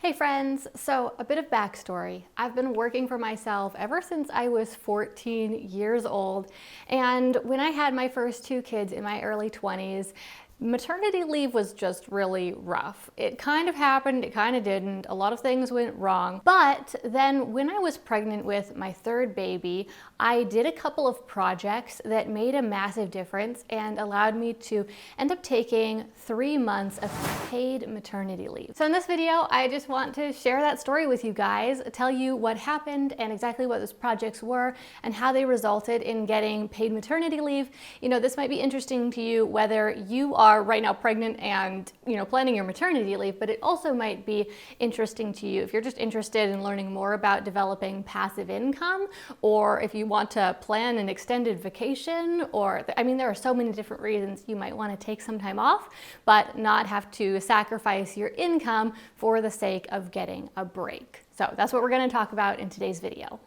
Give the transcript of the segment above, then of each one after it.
Hey friends, so a bit of backstory. I've been working for myself ever since I was 14 years old, and when I had my first two kids in my early 20s, maternity leave was just really rough. It kind of happened, it kind of didn't. A lot of things went wrong. But then when I was pregnant with my third baby, I did a couple of projects that made a massive difference and allowed me to end up taking 3 months of paid maternity leave. So in this video, I just want to share that story with you guys, tell you what happened and exactly what those projects were and how they resulted in getting paid maternity leave. You know, this might be interesting to you whether you are right now pregnant and planning your maternity leave, but it also might be interesting to you if you're just interested in learning more about developing passive income, or if you want to plan an extended vacation, or there are so many different reasons you might want to take some time off but not have to sacrifice your income for the sake of getting a break. So that's what we're going to talk about in today's video.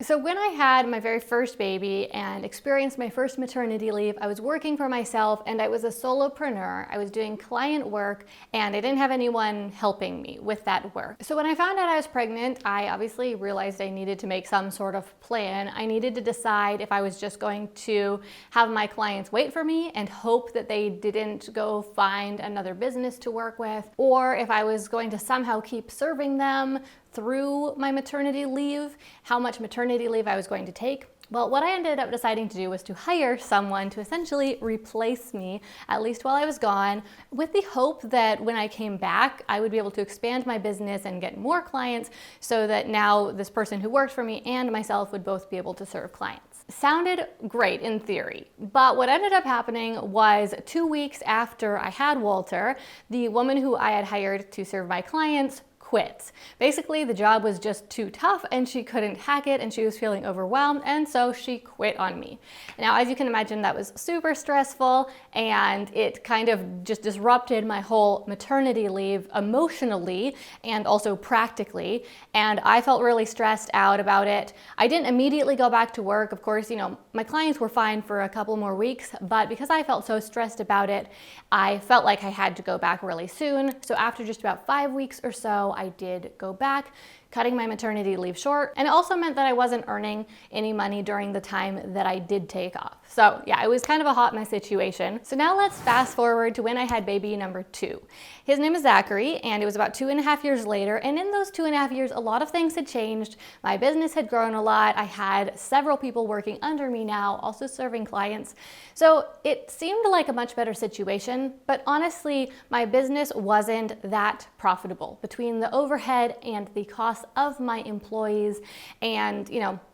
So when I had my very first baby and experienced my first maternity leave, I was working for myself and I was a solopreneur. I was doing client work and I didn't have anyone helping me with that work. So when I found out I was pregnant, I obviously realized I needed to make some sort of plan. I needed to decide if I was just going to have my clients wait for me and hope that they didn't go find another business to work with, or if I was going to somehow keep serving them through my maternity leave, how much maternity leave I was going to take. Well, what I ended up deciding to do was to hire someone to essentially replace me, at least while I was gone, with the hope that when I came back, I would be able to expand my business and get more clients so that now this person who worked for me and myself would both be able to serve clients. Sounded great in theory, but what ended up happening was 2 weeks after I had Walter, the woman who I had hired to serve my clients quit. Basically, the job was just too tough and she couldn't hack it and she was feeling overwhelmed, and so she quit on me. Now, as you can imagine, that was super stressful and it kind of just disrupted my whole maternity leave emotionally and also practically, and I felt really stressed out about it. I didn't immediately go back to work. Of course, my clients were fine for a couple more weeks, but because I felt so stressed about it, I felt like I had to go back really soon. So after just about 5 weeks or so, I did go back, cutting my maternity leave short. And it also meant that I wasn't earning any money during the time that I did take off. So yeah, it was kind of a hot mess situation. So now let's fast forward to when I had baby number 2. His name is Zachary, and it was about 2.5 years later. And in those 2.5 years, a lot of things had changed. My business had grown a lot. I had several people working under me now, also serving clients. So it seemed like a much better situation, but honestly, my business wasn't that profitable between the overhead and the cost of my employees and,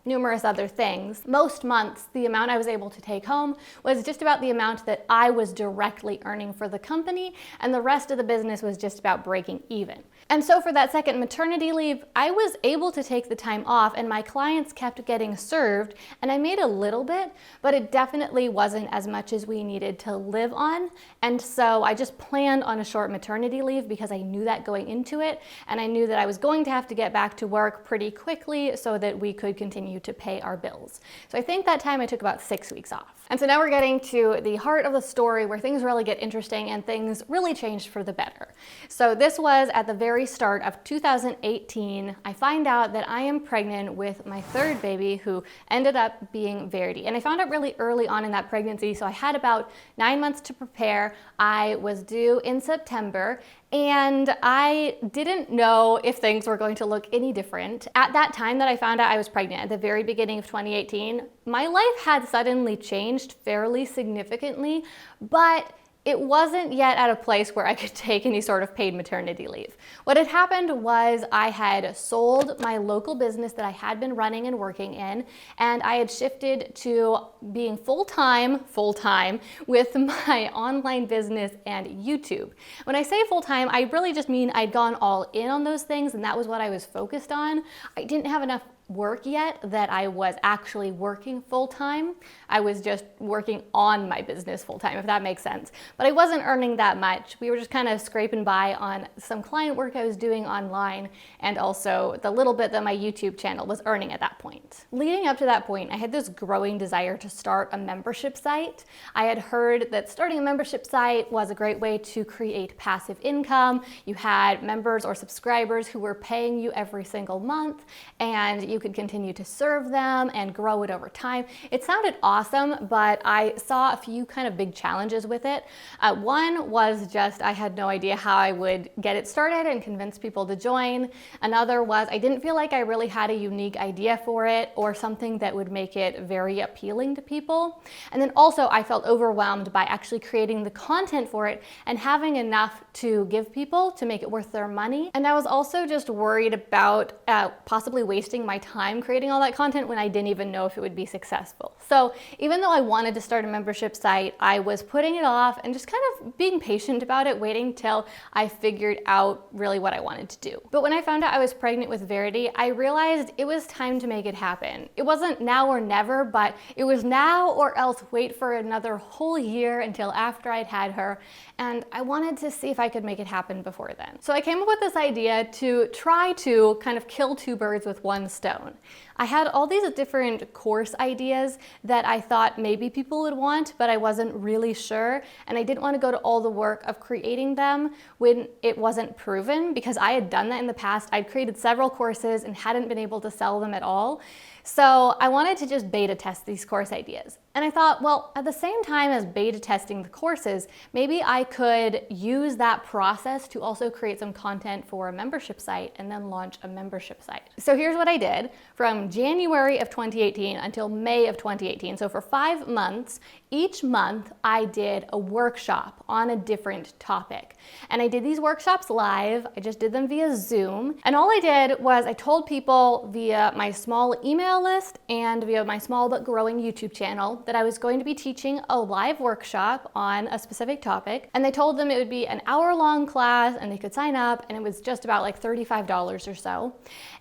numerous other things. Most months, the amount I was able to take home was just about the amount that I was directly earning for the company, and the rest of the business was just about breaking even. And so for that second maternity leave, I was able to take the time off and my clients kept getting served, and I made a little bit, but it definitely wasn't as much as we needed to live on. And so I just planned on a short maternity leave because I knew that going into it, and I knew that I was going to have to get back to work pretty quickly so that we could continue to pay our bills. So I think that time I took about 6 weeks off. And so now we're getting to the heart of the story where things really get interesting and things really changed for the better. So this was at the very start of 2018. I find out that I am pregnant with my third baby, who ended up being Verity. And I found out really early on in that pregnancy, so I had about 9 months to prepare. I was due in September, and I didn't know if things were going to look any different. At that time that I found out I was pregnant, at the very beginning of 2018, my life had suddenly changed fairly significantly, but it wasn't yet at a place where I could take any sort of paid maternity leave. What had happened was I had sold my local business that I had been running and working in, and I had shifted to being full-time with my online business and YouTube. When I say full-time, I really just mean I'd gone all in on those things, and that was what I was focused on. I didn't have enough work yet that I was actually working full-time. I was just working on my business full-time, if that makes sense. But I wasn't earning that much. We were just kind of scraping by on some client work I was doing online, and also the little bit that my YouTube channel was earning at that point. Leading up to that point, I had this growing desire to start a membership site. I had heard that starting a membership site was a great way to create passive income. You had members or subscribers who were paying you every single month, and you could continue to serve them and grow it over time. It sounded awesome, but I saw a few kind of big challenges with it. One was just I had no idea how I would get it started and convince people to join. Another was I didn't feel like I really had a unique idea for it or something that would make it very appealing to people. And then also I felt overwhelmed by actually creating the content for it and having enough to give people to make it worth their money. And I was also just worried about possibly wasting my time creating all that content when I didn't even know if it would be successful. So even though I wanted to start a membership site, I was putting it off and just kind of being patient about it, waiting till I figured out really what I wanted to do. But when I found out I was pregnant with Verity, I realized it was time to make it happen. It wasn't now or never, but it was now or else wait for another whole year until after I'd had her. And I wanted to see if I could make it happen before then. So I came up with this idea to try to kind of kill two birds with one stone. I had all these different course ideas that I thought maybe people would want, but I wasn't really sure. And I didn't want to go to all the work of creating them when it wasn't proven, because I had done that in the past. I'd created several courses and hadn't been able to sell them at all. So I wanted to just beta test these course ideas. And I thought, well, at the same time as beta testing the courses, maybe I could use that process to also create some content for a membership site and then launch a membership site. So here's what I did from January of 2018 until May of 2018. So for 5 months, each month I did a workshop on a different topic. And I did these workshops live. I just did them via Zoom. And all I did was I told people via my small email list and via my small but growing YouTube channel that I was going to be teaching a live workshop on a specific topic. And they told them it would be an hour-long class and they could sign up, and it was just about like $35 or so.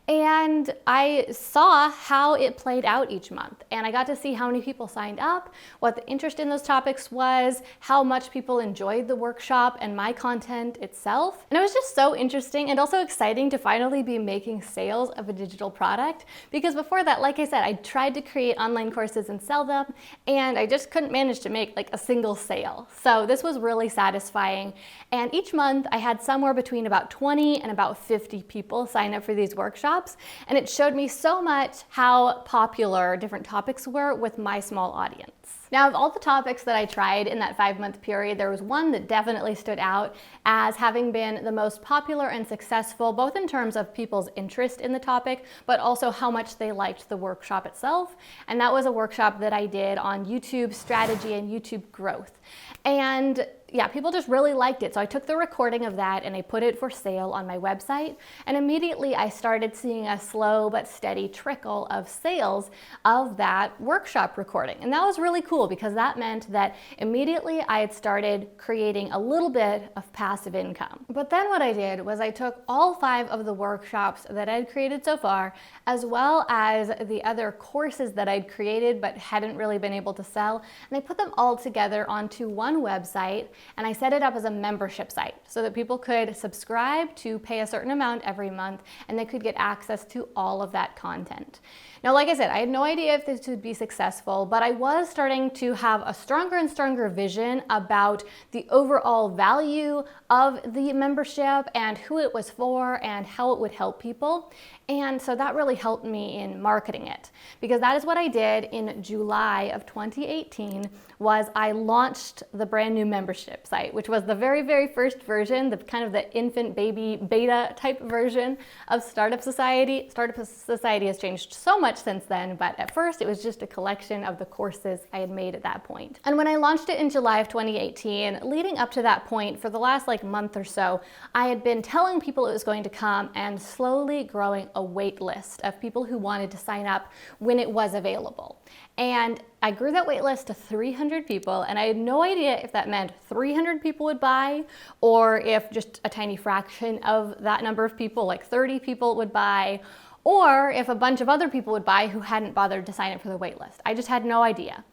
And I saw how it played out each month. And I got to see how many people signed up, what the interest in those topics was, how much people enjoyed the workshop and my content itself. And it was just so interesting and also exciting to finally be making sales of a digital product. Because before that, like I said, I tried to create online courses and sell them, and I just couldn't manage to make like a single sale. So this was really satisfying. And each month I had somewhere between about 20 and about 50 people sign up for these workshops. And it showed me so much how popular different topics were with my small audience. Now, of all the topics that I tried in that 5-month period, there was one that definitely stood out as having been the most popular and successful, both in terms of people's interest in the topic, but also how much they liked the workshop itself. And that was a workshop that I did on YouTube strategy and YouTube growth. And yeah, people just really liked it. So I took the recording of that and I put it for sale on my website. And immediately I started seeing a slow but steady trickle of sales of that workshop recording. And that was really cool because that meant that immediately I had started creating a little bit of passive income. But then what I did was I took all 5 of the workshops that I'd created so far, as well as the other courses that I'd created but hadn't really been able to sell, and I put them all together onto one website. And I set it up as a membership site so that people could subscribe to pay a certain amount every month, and they could get access to all of that content. Now, like I said, I had no idea if this would be successful, but I was starting to have a stronger and stronger vision about the overall value of the membership and who it was for and how it would help people. And so that really helped me in marketing it, because that is what I did in July of 2018. Was I launched the brand new membership site, which was the very, very first version, the kind of the infant baby beta type version of Startup Society. Startup Society has changed so much since then, but at first it was just a collection of the courses I had made at that point. And when I launched it in July of 2018, leading up to that point, for the last month or so, I had been telling people it was going to come and slowly growing a wait list of people who wanted to sign up when it was available. And I grew that wait list to 300 people, and I had no idea if that meant 300 people would buy or if just a tiny fraction of that number of people, like 30 people, would buy, or if a bunch of other people would buy who hadn't bothered to sign up for the waitlist. I just had no idea.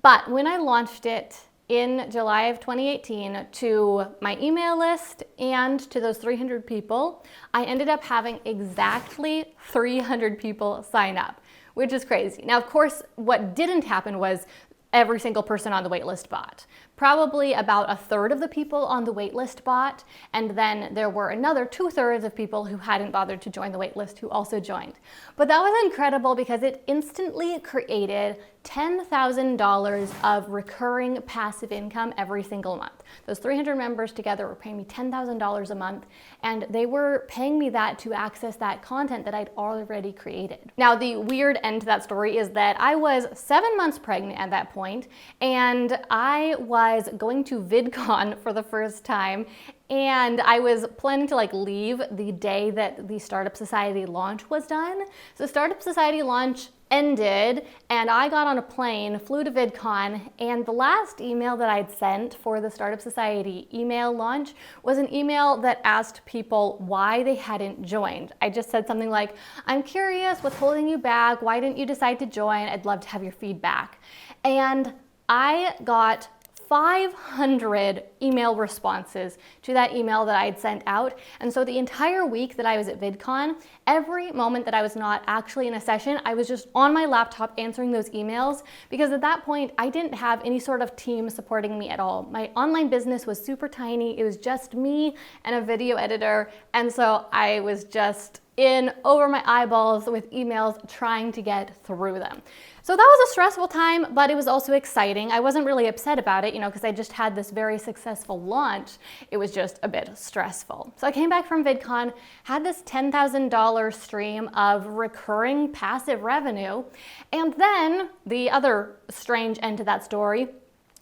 But when I launched it in July of 2018 to my email list and to those 300 people, I ended up having exactly 300 people sign up, which is crazy. Now, of course, what didn't happen was every single person on the waitlist bought. Probably about a third of the people on the waitlist bought, and then there were another 2/3 of people who hadn't bothered to join the waitlist who also joined. But that was incredible because it instantly created $10,000 of recurring passive income every single month. Those 300 members together were paying me $10,000 a month, and they were paying me that to access that content that I'd already created. Now, the weird end to that story is that I was 7 months pregnant at that point, and I was going to VidCon for the first time, and I was planning to leave the day that the Startup Society launch was done. So Startup Society launch ended, and I got on a plane, flew to VidCon, and the last email that I'd sent for the Startup Society email launch was an email that asked people why they hadn't joined. I just said something like, "I'm curious, what's holding you back? Why didn't you decide to join? I'd love to have your feedback." And I got 500 email responses to that email that I had sent out. And so the entire week that I was at VidCon, every moment that I was not actually in a session, I was just on my laptop answering those emails, because at that point I didn't have any sort of team supporting me at all. My online business was super tiny. It was just me and a video editor. And so I was just in over my eyeballs with emails trying to get through them. So that was a stressful time, but it was also exciting. I wasn't really upset about it, because I just had this very successful launch. It was just a bit stressful. So I came back from VidCon, had this $10,000 stream of recurring passive revenue, and then the other strange end to that story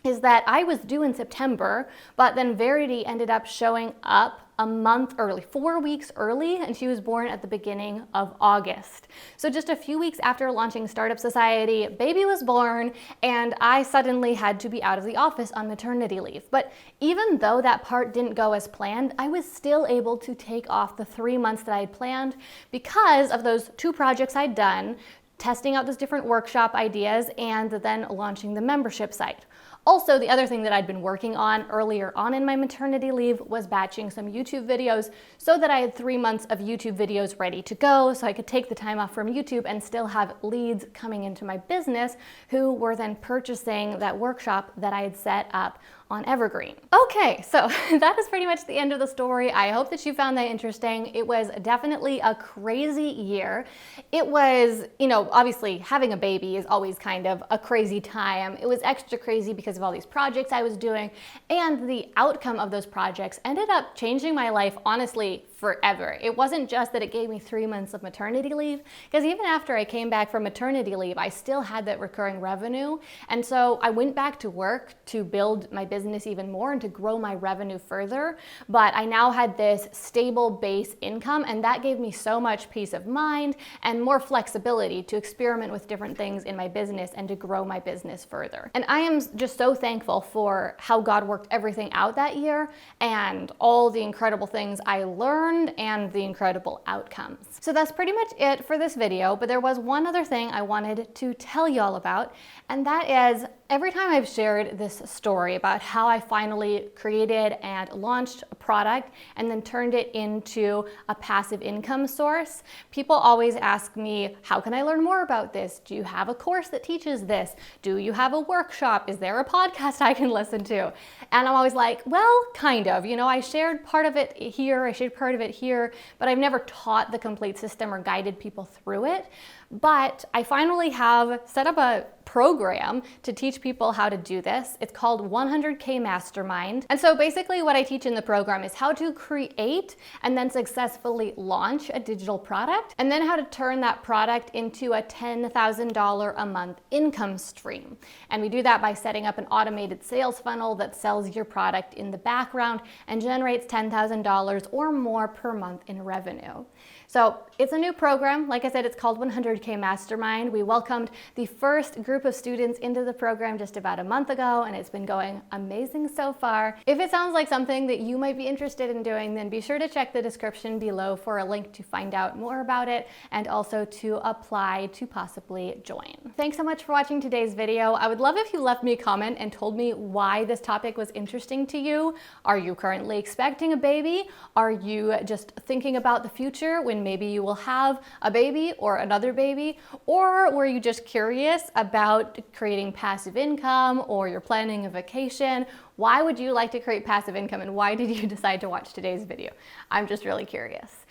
is that I was due in September, but then Verity ended up showing up a month early, 4 weeks early, and she was born at the beginning of August. So just a few weeks after launching Startup Society, baby was born, and I suddenly had to be out of the office on maternity leave. But even though that part didn't go as planned, I was still able to take off the 3 months that I had planned because of those 2 projects I'd done, testing out those different workshop ideas, and then launching the membership site. Also, the other thing that I'd been working on earlier on in my maternity leave was batching some YouTube videos so that I had 3 months of YouTube videos ready to go, so I could take the time off from YouTube and still have leads coming into my business who were then purchasing that workshop that I had set up on Evergreen. Okay, so that is pretty much the end of the story. I hope that you found that interesting. It was definitely a crazy year. It was, obviously having a baby is always kind of a crazy time. It was extra crazy because of all these projects I was doing, and the outcome of those projects ended up changing my life, honestly, forever. It wasn't just that it gave me 3 months of maternity leave, because even after I came back from maternity leave, I still had that recurring revenue. And so I went back to work to build my business even more and to grow my revenue further. But I now had this stable base income, and that gave me so much peace of mind and more flexibility to experiment with different things in my business and to grow my business further. And I am just so thankful for how God worked everything out that year and all the incredible things I learned and the incredible outcomes. So that's pretty much it for this video, but there was one other thing I wanted to tell you all about, and that is every time I've shared this story about how I finally created and launched a product and then turned it into a passive income source, people always ask me, how can I learn more about this? Do you have a course that teaches this? Do you have a workshop? Is there a podcast I can listen to? And I'm always like, well, kind of. I shared part of it here, I shared part of it here, but I've never taught the complete system or guided people through it. But I finally have set up a program to teach people how to do this. It's called 100K Mastermind. And so basically what I teach in the program is how to create and then successfully launch a digital product, and then how to turn that product into a $10,000 a month income stream. And we do that by setting up an automated sales funnel that sells your product in the background and generates $10,000 or more per month in revenue. So it's a new program. Like I said, it's called 100K Mastermind. We welcomed the first group of students into the program just about a month ago, and it's been going amazing so far. If it sounds like something that you might be interested in doing, then be sure to check the description below for a link to find out more about it and also to apply to possibly join. Thanks so much for watching today's video. I would love if you left me a comment and told me why this topic was interesting to you. Are you currently expecting a baby? Are you just thinking about the future when maybe you will have a baby or another baby? Or were you just curious about creating passive income, or you're planning a vacation? Why would you like to create passive income, and why did you decide to watch today's video? I'm just really curious.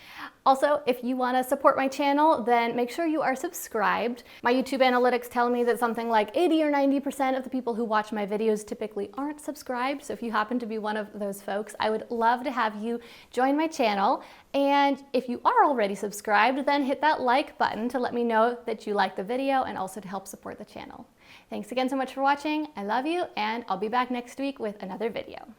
Also, if you want to support my channel, then make sure you are subscribed. My YouTube analytics tell me that something like 80 or 90% of the people who watch my videos typically aren't subscribed. So if you happen to be one of those folks, I would love to have you join my channel. And if you are already subscribed, then hit that like button to let me know that you like the video and also to help support the channel. Thanks again so much for watching. I love you, and I'll be back next week with another video.